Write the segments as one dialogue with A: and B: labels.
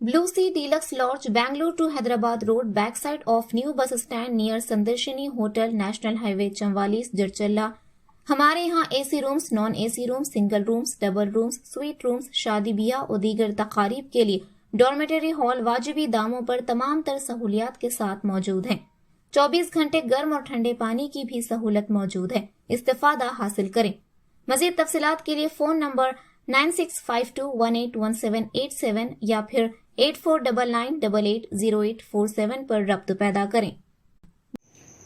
A: Blue Sea Deluxe Lodge, Bangalore to Hyderabad Road, backside of new bus stand near Sandarshini Hotel, National Highway 44, Jadcherla. हमारे यहाँ AC rooms, non AC rooms, single rooms, double rooms, sweet rooms, शादी ब्याह और दीगर तकारीब के लिए dormitory hall वाजिबी दामों पर तमाम तर सहूलियात के साथ मौजूद हैं। 24 घंटे गर्म और ठंडे पानी की भी सहूलत मौजूद है, इस्तेफादा हासिल करें। मजीद तफसीलात के लिए फ़ोन नंबर 9652181787 या फिर 8499880847 पर रब्त पैदा करें।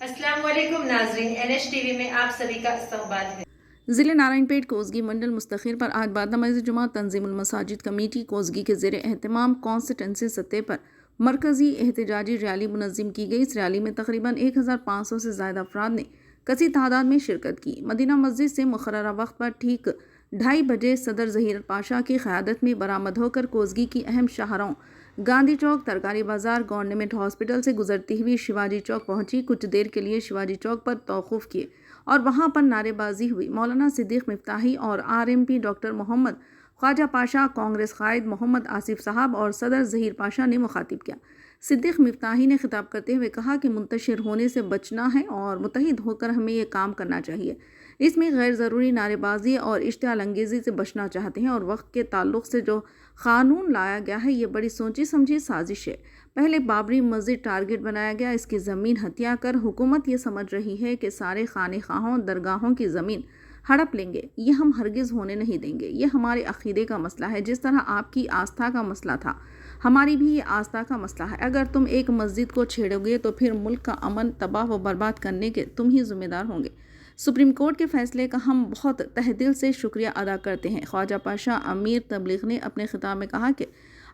B: अस्सलाम वालेकुम नाज़रीन, NH TV में आप सभी का इस्तकबाल है।
C: ज़िले नारायणपेट कोसगी मंडल मुस्तखिर पर आज बाद नमाज़ जुमा तंजीमुल मसाजिद कमेटी कोसगी के ज़ेर एहतमाम कॉन्स्टिटेंसी सतह पर मरकज़ी एहतजाजी रैली मुनज़्ज़म की गई। इस रैली में तकरीबन 1500 से ज़्यादा अफराद ने कसी तादाद में शिरकत की। मदीना मस्जिद से मुक़र्ररा वक्त पर ठीक 2:30 बजे सदर ज़हीर पाशा की क़यादत में बरामद होकर कोसगी की अहम शाहराओं गांधी चौक, तरकारी बाज़ार, गवर्नमेंट हॉस्पिटल से गुजरती हुई शिवाजी चौक पहुंची। कुछ देर के लिए शिवाजी चौक पर तौक़ुफ़ किए और वहां पर नारेबाजी हुई। मौलाना सिद्दीक़ मिफ्ताही और RMP डॉक्टर मोहम्मद ख्वाजा पाशा, कांग्रेस कायद मोहम्मद आसिफ साहब और सदर ज़हीर पाशा ने मुखातिब किया। सिद्दीक़ मिफ्ताही ने खिताब करते हुए कहा कि मुंतशिर होने से बचना है और मुत्तहिद होकर हमें ये काम करना चाहिए। इसमें गैर ज़रूरी नारेबाजी और इश्तियाल अंगेज़ी से बचना चाहते हैं और वक्त के ताल्लुक़ से जो क़ानून लाया गया है ये बड़ी सोची समझी साजिश है। पहले बाबरी मस्जिद टारगेट बनाया गया, इसकी ज़मीन हत्या कर हुकूमत ये समझ रही है कि सारे खानेखाहों दरगाहों की ज़मीन हड़प लेंगे। ये हम हरगिज़ होने नहीं देंगे। ये हमारे अक़ीदे का मसला है। जिस तरह आपकी आस्था का मसला था, हमारी भी ये आस्था का मसला है। अगर तुम एक मस्जिद को छेड़ोगे तो फिर मुल्क का अमन तबाह व बर्बाद करने के तुम ही ज़िम्मेदार होंगे। सुप्रीम कोर्ट के फैसले का हम बहुत तहदिल से शुक्रिया अदा करते हैं। ख्वाजा पाशा अमीर तबलीग ने अपने खिताब में कहा कि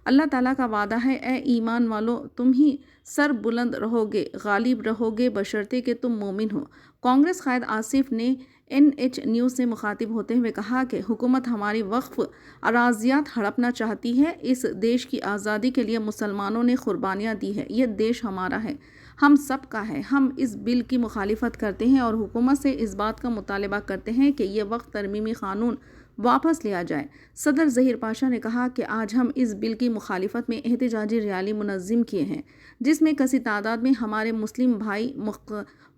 C: अल्लाह ताला का वादा है, ए ईमान वालों, तुम ही सर बुलंद रहोगे, गालिब रहोगे, बशर्ते कि तुम मोमिन हो। कांग्रेस कायद आसिफ ने NH न्यूज़ से मुखातिब होते हुए कहा कि हुकूमत हमारी वक्फ अराजियात हड़पना चाहती है। इस देश की आज़ादी के लिए मुसलमानों ने कुर्बानियाँ दी है। यह देश हमारा है, हम सब का है। हम इस बिल की मुखालिफत करते हैं और हुकूमत से इस बात का मुतालबा करते हैं कि यह वक्त तरमीमी क़ानून वापस लिया जाए। सदर ज़हीर पाशा ने कहा कि आज हम इस बिल की मुखालिफत में एहतजाजी रैली मुनज़्ज़म किए हैं, जिसमें कसी तादाद में हमारे मुस्लिम भाई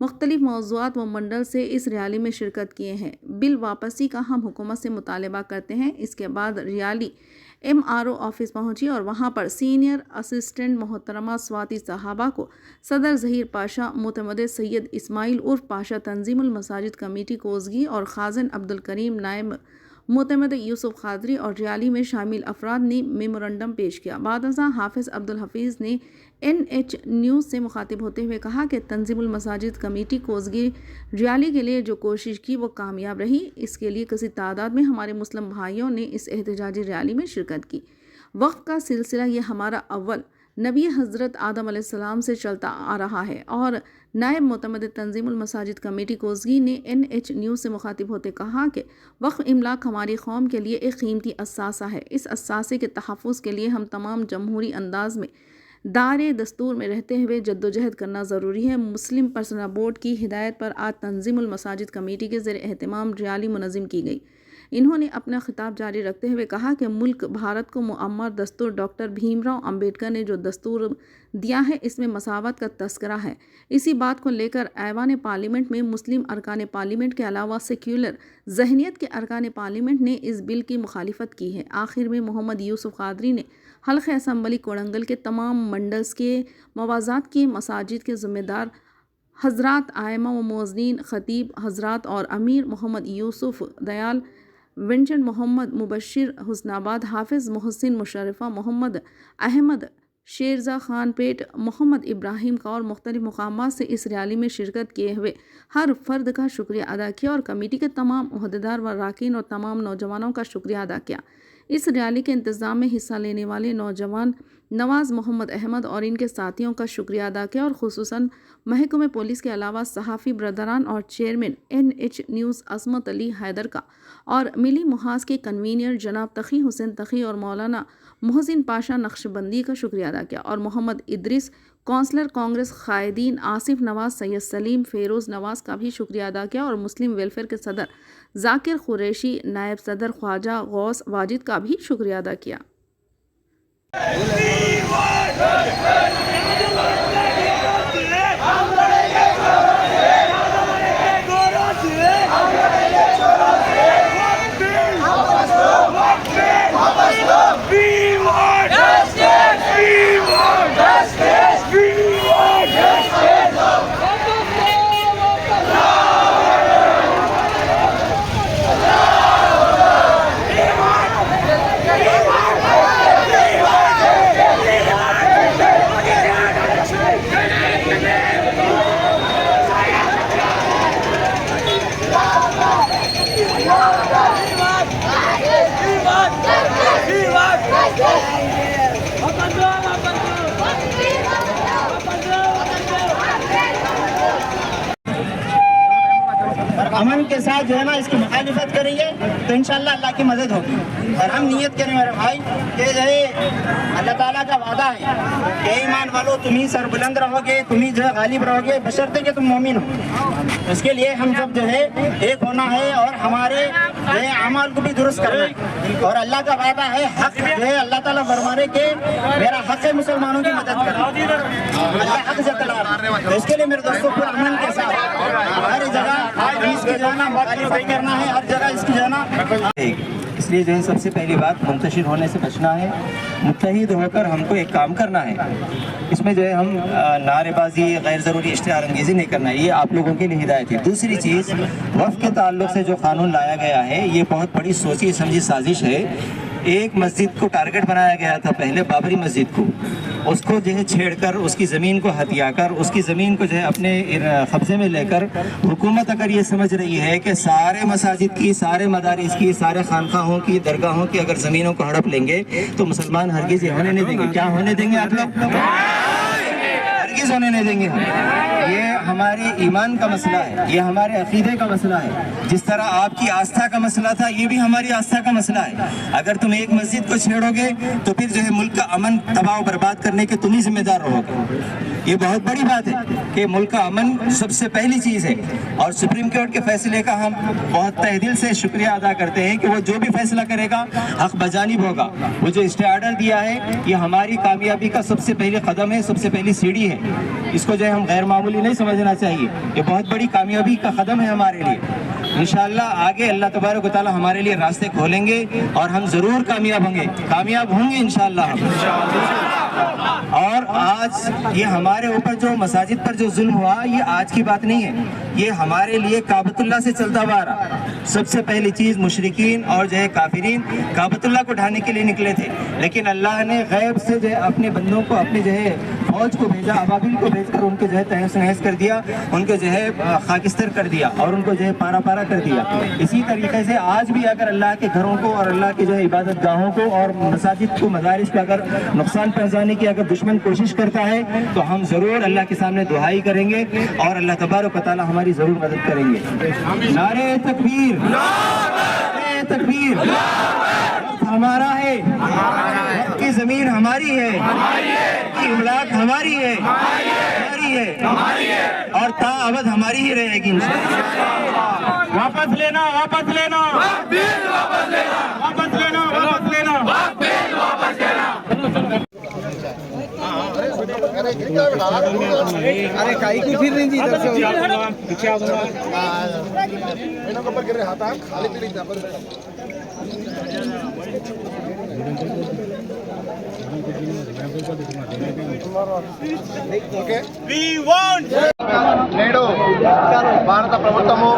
C: मुख्तलिफ मौज़ूआत व मंडल से इस रैली में शिरकत किए हैं। बिल वापसी का हम हुकूमत से मुतालबा करते हैं। इसके बाद रैली MRO ऑफिस पहुंची और वहां पर सीनियर असिस्टेंट मोहतरमा स्वाति साहबा को सदर ज़हीर पाशा, मोतमद सैयद इस्माइल उर्फ पाशा तंजीमुल मसाजिद कमेटी कोसगी और खाज़न अब्दुल करीम नायब मोतमद यूसुफ खादरी और रैली में शामिल अफराद ने मेमोरेंडम पेश किया। बादशाह हाफिज़ अब्दुल हफीज़ ने NH न्यूज़ से मुखातिब होते हुए कहा कि तंजीमुल मसाजिद कमेटी कोसगी रैली के लिए जो कोशिश की वो कामयाब रही। इसके लिए किसी तादाद में हमारे मुस्लिम भाइयों ने इस एहतजाजी रैली में शिरकत की। वक्त का सिलसिला ये हमारा अव्वल नबी हज़रत आदम अलैहिस्सलाम से चलता आ रहा है और नायब मोतमद तंजीमुल मसाजिद कमेटी कोसगी ने NH न्यूज़ से मुखातिब होते कहा कि वक्फ इमलाक हमारी कौम के लिए एक कीमती असासा है। इस असासे के तहफ़्फ़ुज़ के लिए हम तमाम जमहूरी अंदाज में दायरे दस्तूर में रहते हुए जद्दोजहद करना ज़रूरी है। मुस्लिम पर्सनल बोर्ड की हिदायत पर आज तंजीमुल मसाजिद कमेटी के ज़ेर एहतमाम रैली मुनज़्ज़म की गई। इन्होंने अपना खिताब जारी रखते हुए कहा कि मुल्क भारत को मुअम्मर दस्तूर डॉक्टर भीमराव अंबेडकर ने जो दस्तूर दिया है इसमें मसावत का तस्करा है। इसी बात को लेकर ऐवान पार्लियामेंट में मुस्लिम अरकान पार्लियामेंट के अलावा सेक्युलर जहनीत के अरकान पार्लियामेंट ने इस बिल की मुखालिफत की है। आखिर में मोहम्मद यूसुफ कादरी ने हल्क़े असम्बली कोड़ंगल के तमाम मंडल्स के मवाज़ात की मसाजिद के ज़िम्मेदार हज़रात, आइमा व मुअज़्ज़िनीन, ख़तीब हज़रात और अमीर मोहम्मद यूसुफ दयाल, विंचन मोहम्मद मुबशिर हुस्नाबाद, हाफिज़ मोहसिन मुशर्रफा, मोहम्मद अहमद शेरज़ा खान पेट, मोहम्मद इब्राहिम का और मुख्तलिफ मकामात से इस रैली में शिरकत किए हुए हर फ़र्द का शुक्रिया अदा किया और कमेटी के तमाम ओहदेदार व अरकान और तमाम नौजवानों का शुक्रिया अदा किया। इस रैली के इंतज़ाम में हिस्सा लेने वाले नौजवान नवाज़ मोहम्मद अहमद और इनके साथियों का शुक्रिया अदा किया और खुसूसन महकमे पुलिस के अलावा सहाफ़ी ब्रदरान और चेयरमैन NH न्यूज़ असमत अली हैदर का और मिली मुहाज के कन्वीनर जनाब तक़ी हुसैन तक़ी और मौलाना मोहसिन पाशा नक्शबंदी का शुक्रिया अदा किया और मोहम्मद इद्रिस कौंसलर कांग्रेस कायदीन, आसिफ नवाज़, सैयद सलीम, फ़ेरोज़ नवाज़ का भी शुक्रिया अदा किया और मुस्लिम वेलफेयर के सदर ज़ाकिर कुरैशी, नायब सदर ख्वाजा गौस वाजिद का भी शुक्रिया अदा किया।
D: جو ہے نا اس کی مخالفت کریں گے تو انشاءاللہ اللہ کی مدد ہوگی. اور ہم نیت کریں میرے بھائی کہ جو ہے اللہ تعالیٰ کا وعدہ ہے کہ ایمان والو تم ہی سر بلند رہو گے, تم ہی جو ہے غالب رہو گے بشرطے کہ تم مومن ہو. اس کے لیے ہم سب جو ہے ایک ہونا ہے اور ہمارے جو ہے اعمال کو بھی درست کرنا ہے. اور اللہ کا وعدہ ہے حق جو ہے اللہ تعالیٰ فرمانے کے میرا حق ہے مسلمانوں کی مدد کرنا. اللہ حق سے تلا رہا ہے. تو اس کے لیے میرے دوستوں کو امن کے ساتھ ہر جگہ اس کی جانا مخالفت کرنا ہے, ہر جگہ اس کی جانا. اس لیے جو ہے سب سے پہلی بات منتشر ہونے سے بچنا ہے, متحد ہو کر ہم کو ایک کام کرنا ہے. اس میں جو ہے ہم نعرے بازی غیر ضروری اشتہار انگیزی نہیں کرنا ہے, یہ آپ لوگوں کے لیے ہدایت ہے. دوسری چیز وقف کے تعلق سے جو قانون لایا گیا ہے یہ بہت بڑی سوچی سمجھی سازش ہے. ایک مسجد کو ٹارگٹ بنایا گیا تھا پہلے, بابری مسجد کو, اس کو جو ہے چھیڑ کر اس کی زمین کو ہتھیا کر اس کی زمین کو جو ہے اپنے قبضے میں لے کر حکومت اگر یہ سمجھ رہی ہے کہ سارے مساجد کی, سارے مدارس کی, سارے خانقاہوں کی, درگاہوں کی اگر زمینوں کو ہڑپ لیں گے تو مسلمان ہرگز یہ ہونے نہیں دیں گے. کیا ہونے دیں گے آپ لوگ؟ ہرگز ہونے نہیں دیں گے. یہ ہمارے ایمان کا مسئلہ ہے, یہ ہمارے عقیدے کا مسئلہ ہے. جس طرح آپ کی آستھا کا مسئلہ تھا یہ بھی ہماری آستھا کا مسئلہ ہے. اگر تم ایک مسجد کو چھیڑو گے تو پھر جو ہے ملک کا امن تباہ و برباد کرنے کے تم ہی ذمہ دار رہو گے. یہ بہت بڑی بات ہے کہ ملک کا امن سب سے پہلی چیز ہے. اور سپریم کورٹ کے فیصلے کا ہم بہت تہ دل سے شکریہ ادا کرتے ہیں کہ وہ جو بھی فیصلہ کرے گا حق بجانب ہوگا. وہ جو اسٹے آرڈر دیا ہے یہ ہماری کامیابی کا سب سے پہلے قدم ہے, سب سے پہلی سیڑھی ہے. اس کو جو ہے ہم غیر معمولی نہیں سمجھنا چاہیے, یہ بہت بڑی کامیابی کا قدم ہے ہمارے لیے. انشاءاللہ آگے اللہ تبارک و تعالی ہمارے لیے راستے کھولیں گے اور ہم ضرور کامیاب ہوں گے انشاءاللہ. اور آج یہ ہمارے اوپر جو مساجد پر جو ظلم ہوا یہ آج کی بات نہیں ہے, یہ ہمارے لیے کعبۃ اللہ سے چلتا ہوا رہا. سب سے پہلی چیز مشرکین اور جو ہے کافرین کعبۃ اللہ کو ڈھانے کے لیے نکلے تھے, لیکن اللہ نے غیب سے جو ہے اپنے بندوں کو, اپنے جو ہے فوج کو بھیجا, ابابیل کو بھیج کر ان کو جو ہے تہس نہس کر دیا, ان کو جو ہے خاکستر کر دیا اور ان کو جو ہے پارا پارا کر دیا. اسی طریقے سے آج بھی اگر اللہ کے گھروں کو اور اللہ کے جو ہے عبادت گاہوں کو اور مساجد کو, مدارس کو اگر نقصان پہنچانے کی اگر دشمن کوشش کرتا ہے تو ہم ضرور اللہ کے سامنے دعائی کریں گے اور اللہ تبارک و تعالی ہماری ضرور مدد کریں گے. نعرہ تکبیر, نعرہ تکبیر. ہمارا ہے, وقت کی زمین ہماری ہے, کی املاک ہماری ہے, اور تا ابد ہماری ہی رہے گی. واپس لینا, واپس لینا, واپس لینا, واپس لینا, واپس لینا.
E: अरे काही की फिर नहीं जी पीछे आओ
F: నేడు భారత ప్రభుత్వము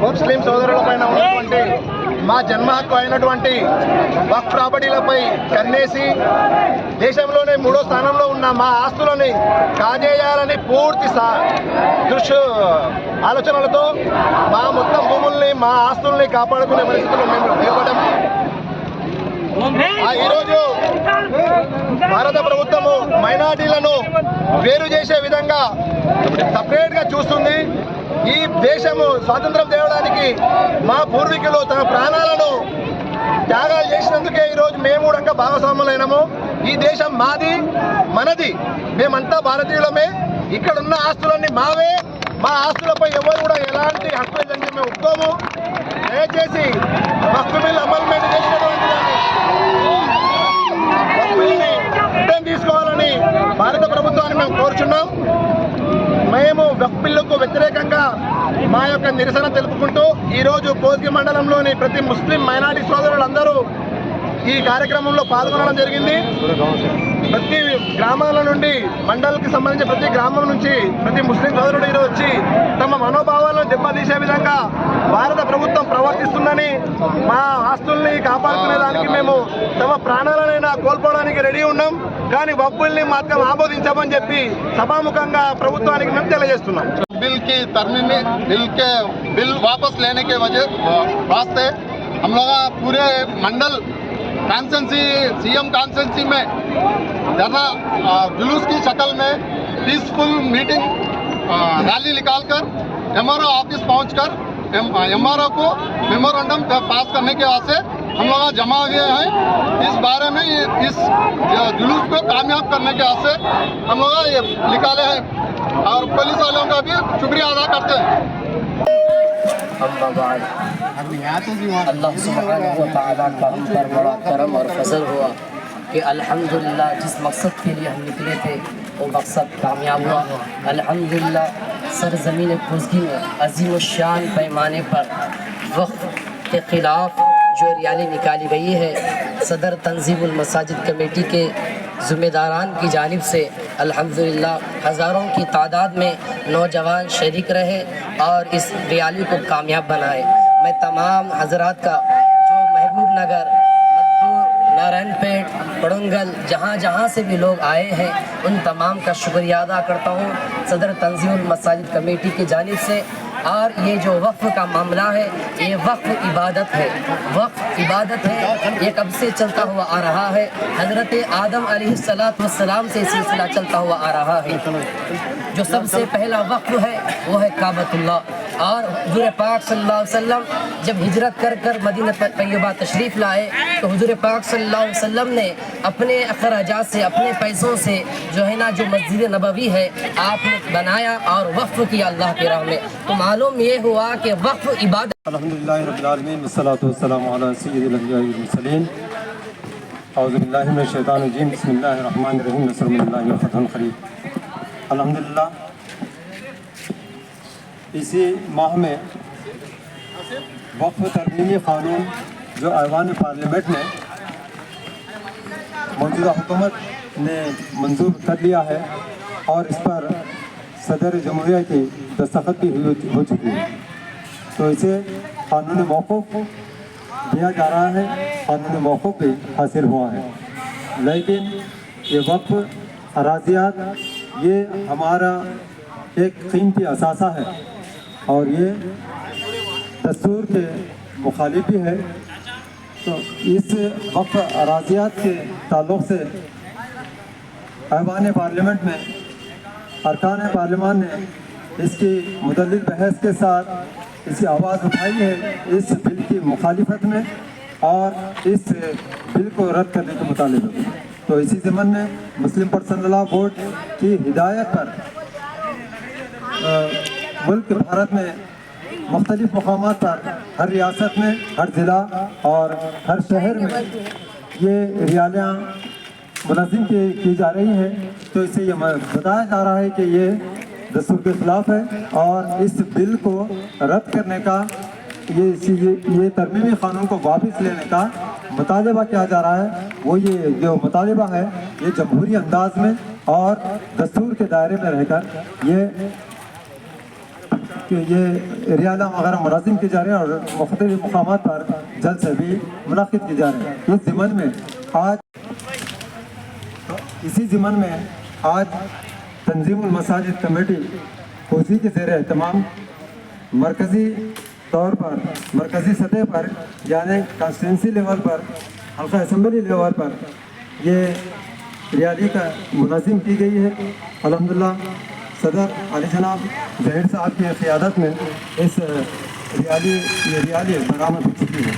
F: ముస్లిం సోదరులపైన ఉన్నటువంటి మా జన్మ హక్కు అయినటువంటి వక్ఫ్ ప్రాపర్టీలపై కన్నేసి దేశంలోనే 3వ స్థానంలో ఉన్న మా ఆస్తులని కాజేయాలని పూర్తి ఆలోచనలతో మా మొత్తం భూముల్ని, మా ఆస్తుల్ని కాపాడుకునే పరిస్థితుల్లో మేము నిలబడ్డాం. ఈరోజు భారత ప్రభుత్వము మైనారిటీలను వేరు చేసే విధంగా సపరేట్గా చూస్తుంది. ఈ దేశము స్వాతంత్రం తేవడానికి మా పూర్వీకులు తమ ప్రాణాలను త్యాగాలు చేసినందుకే ఈరోజు మేము కూడా భాగస్వాములైనాము. ఈ దేశం మాది, మనది, మేమంతా భారతీయులమే. ఇక్కడున్న ఆస్తులన్నీ మావే. మా ఆస్తులపై ఎవరు కూడా ఎలాంటి హక్కు లేదని మేము ఒప్పుకోము. దయచేసి వక్ఫ్ బిల్ అమల్మెంట్ చేసినటువంటి రిటర్న్ తీసుకోవాలని భారత ప్రభుత్వాన్ని మేము కోరుచున్నాం. మేము వక్ఫ్ బిల్లుకు వ్యతిరేకంగా మా యొక్క నిరసన తెలుపుకుంటూ ఈరోజు కోస్గి మండలంలోని ప్రతి ముస్లిం మైనారిటీ సోదరులందరూ ఈ కార్యక్రమంలో పాల్గొనడం జరిగింది. ప్రతి గ్రామాల నుండి, మండలికి సంబంధించి ప్రతి గ్రామం నుంచి ప్రతి ముస్లిం సోదరుడు ఈరోజు వచ్చి తమ మనోభావాలను దెబ్బతీసే విధంగా భారత ప్రభుత్వం ప్రవర్తిస్తుందని, మా ఆస్తుల్ని కాపాడుకునేదానికి మేము తమ ప్రాణాలనైనా కోల్పోవడానికి రెడీ ఉన్నాం. కానీ వక్ఫ్ బిల్ని మాత్రం ఆమోదించమని చెప్పి సభాముఖంగా ప్రభుత్వానికి మేము తెలియజేస్తున్నాం.
G: बिल की तरमीमी बिल वापस लेने के वास्ते हम लोग पूरे मंडल कॉन्स्टिट्यूंसी, सीएम कॉन्स्टिट्यूंसी में धरना जुलूस की शक्ल में पीसफुल मीटिंग रैली निकालकर एमआरओ ऑफिस पहुंचकर MRO को मेमोरेंडम पास करने के वास्ते हम लोग जमा हुए हैं। इस बारे में इस जुलूस को कामयाब करने के वास्ते हम लोग ये निकाले हैं और पुलिस वालों का भी शुक्रिया अदा करते हैं।
H: अल्लाह सुब्हानहू व तआला का हम पर बड़ा करम और फजल हुआ कि अल्हम्दुलिल्लाह जिस मकसद के लिए हम निकले थे वो मकसद कामयाब हुआ। अल्हम्दुलिल्लाह सरज़मीन कोसगी में अज़ीम शान पैमाने पर वक़्फ़ के ख़िलाफ़ जो रैली निकाली गई है, सदर तंजीमुल मसाजिद कमेटी के ज़िम्मेदारान की जानिब से अल्हम्दुलिल्लाह हज़ारों की तादाद में नौजवान शरीक रहे और इस रैली को कामयाब बनाए। मैं तमाम हज़रात का जो महबूब नगर, मद्दूर, नारायणपेट, पड़ंगल, जहाँ जहाँ से भी लोग आए हैं उन तमाम का शुक्रिया अदा करता हूँ सदर तंजीमुल मसाजिद कमेटी की जानिब से। और ये जो वक्फ़ का मामला है, ये वक्फ़ इबादत है, वक्फ़ इबादत है। ये कब से चलता हुआ आ रहा है, हज़रत आदम अलैहिस्सलातु वस्सलाम से सिलसिला चलता हुआ आ रहा है। जो सबसे पहला वक्फ़ है वो है काबतुल्लाह। और हुज़ूर पाक सल्लल्लाहु अलैहि वसल्लम जब हिजरत कर मदीना तैयबा तशरीफ़ लाए तो हुज़ूर पाक सल्लल्लाहु अलैहि वसल्लम ने अपने अखराजात से, अपने पैसों से जो है ना, जो मस्जिद नबवी है आपने बनाया और वक्फ़ किया अल्लाह की राह में। तो मालूम ये हुआ कि वक्फ़ इबादत।
I: अल्हम्दुलिल्लाह रब्बिल आलमीन वस्सलातु वस्सलामु अला सय्यिदिल अंबिया'i वल मुरसलीन। औज़ु बिल्लाहि मिनश शैतानिर रजीम। बिस्मिल्लाहिर रहमानिर रहीम। नस्रुम मिनल्लाहि व फतहुन क़रीब। अल्हम्दुलिल्लाह इसी माह में वक्फ़ तरमीमी क़ानून जो ऐवान पार्लियामेंट ने मौजूदा हुकूमत ने मंजूर कर लिया है और इस पर सदर जमहूरिया की दस्तखत भी हो चुकी है, तो इसे कानूनी मौक़ूफ़ दिया जा रहा है, कानूनी मौक़ूफ़ भी हासिल हुआ है। लेकिन ये वक्फ़ अराज़ियात ये हमारा एक कीमती असासा है और ये दस्तूर के मुखालिफ भी है। तो इस वक्फ़ अराज़ियात के ताल्लुक़ से ऐवान पार्लियामेंट में अरकान पार्लियामान ने इसकी मुतल्लिक़ बहस के साथ इसकी आवाज़ उठाई है इस बिल की मुखालिफत में और इस बिल को रद्द करने के मुतालिबे में। तो इसी ज़मन में मुस्लिम पर्सनल लॉ बोर्ड की हिदायत पर मुल्क भारत में मुख्तलिफ मकामात पर हर रियासत में, हर ज़िला और हर शहर में ये रैलियाँ मुनज़्ज़म की जा रही है। तो इससे ये बताया जा रहा है कि ये दस्तूर के ख़िलाफ़ है और इस बिल को रद्द करने का, ये तरमीमी क़ानून को वापस लेने का मुतालबा किया जा रहा है। वो ये जो मुतालबा है ये जमहूरी अंदाज में और दस्तूर के दायरे में रहकर ये रियाला वगैरह मुनज़्ज़म की जा रही है और मुख्तलिफ मकामात पर जल्द से भी मुनक़िद की जा रही है। इस ज़िमन में आज इसी ज़िमन में आज तंजीमुल मसाजिद कमेटी कोसी के ज़ेर एहतमाम मरकज़ी तौर पर, मरकज़ी सतह पर यानी कॉन्स्टिट्यूंसी लेवल पर, हल्का असम्बली लेवल पर ये रैली का मुनज़्ज़म की गई है। अल्हम्दुलिल्लाह सदर अली जनाब ज़हीर साहब की क़ियादत में इस ये रैली बरामद हो चुकी है।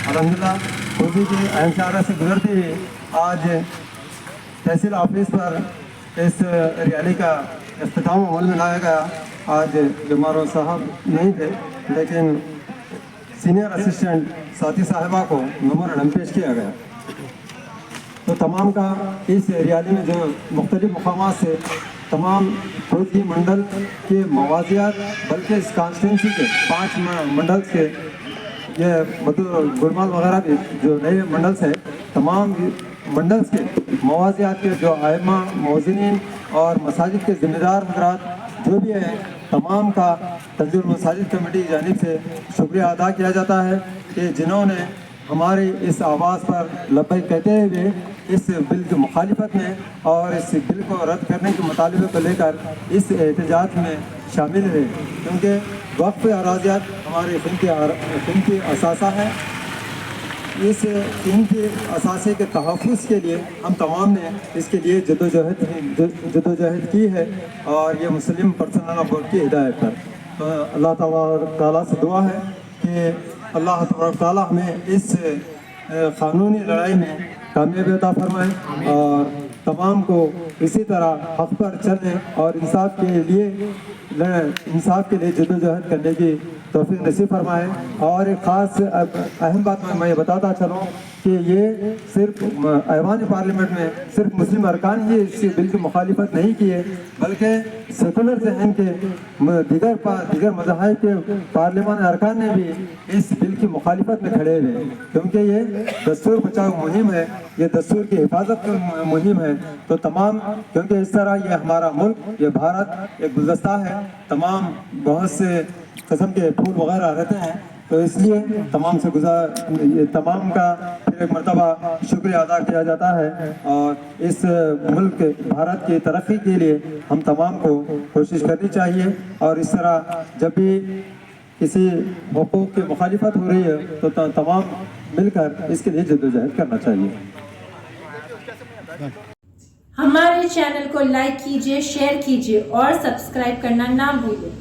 I: अल्हम्दुलिल्लाह कोसी के अहम शाहरा से गुजरते हुए आज तहसील ऑफिस पर इस रैली का इख्तिताम अमल में लाया गया। आज जमारो साहब नहीं थे लेकिन सीनियर असिस्टेंट साथी साहिबा को मेमोरेंडम पेश किया गया। तो तमाम का इस रैली में जो मुख्तलिफ मकामात से तमाम कोसी मंडल के मवाजियात, बल्कि इस कॉन्स्टिट्यूंसी के 5 मंडल के ये मतलब गुरमाल वगैरह भी जो नए मंडल्स हैं, तमाम मंडल्स के मवाजियात के जो आइमा, मौज़िनीन और मसाजिद के ज़िम्मेदार हज़रात जो भी हैं, तमाम का तंजीमुल मसाजिद कमेटी की जानिब से शुक्रिया अदा किया जाता है कि जिन्होंने हमारी इस आवाज़ पर लब्बैक कहते हुए इस बिल की मुखालिफत में और इस बिल को रद्द करने के मुतालिबे को लेकर इस एहतजाज में शामिल हुए, क्योंकि वक्फ़ अराज़ियात हमारे क़ीमती असासा है। इस क़ीमती असासे के तहफ़्फ़ुज़ के लिए हम तमाम ने इसके लिए जद्दोजहद की है और ये मुस्लिम पर्सनल लॉ बोर्ड की हिदायत पर। तो अल्लाह ताला से दुआ है कि अल्लाह ताला हमें इस क़ानूनी लड़ाई में कामयाबी अता फरमाए और तमाम को इसी तरह हक़ पर चलने और इंसाफ के लिए जद्दोजहद करने की तौफीक नसीब फरमाए। और एक ख़ास अहम बात मैं ये बताता चलूँ कि ये सिर्फ ऐवान पार्लियामेंट में सिर्फ मुस्लिम अरकान ही इस बिल की मुखालिफत नहीं किए, बल्कि सेकुलर जहन के दीगर मज़ाहिब के पार्लियामान अरकान ने भी इस बिल की मुखालिफत में खड़े हुए, क्योंकि ये दस्तूर बचाओ मुहिम है, ये दस्तूर की हिफाजत की मुहिम है। तो तमाम, क्योंकि इस तरह ये हमारा मुल्क, ये भारत एक गुलदस्ता है, तमाम बहुत से किस्म के फूल वगैरह रहते हैं, तो इसलिए तमाम का फिर एक मरतबा शुक्रिया अदा किया जाता है। और इस मुल्क भारत की तरक्की के लिए हम तमाम को कोशिश करनी चाहिए और इस तरह जब भी किसी हुकूक की मुखालिफत हो रही है तो तमाम मिलकर इसके लिए जद्दोजहद करना चाहिए।
B: हमारे चैनल को लाइक कीजिए, शेयर कीजिए और सब्सक्राइब करना ना भूलिए।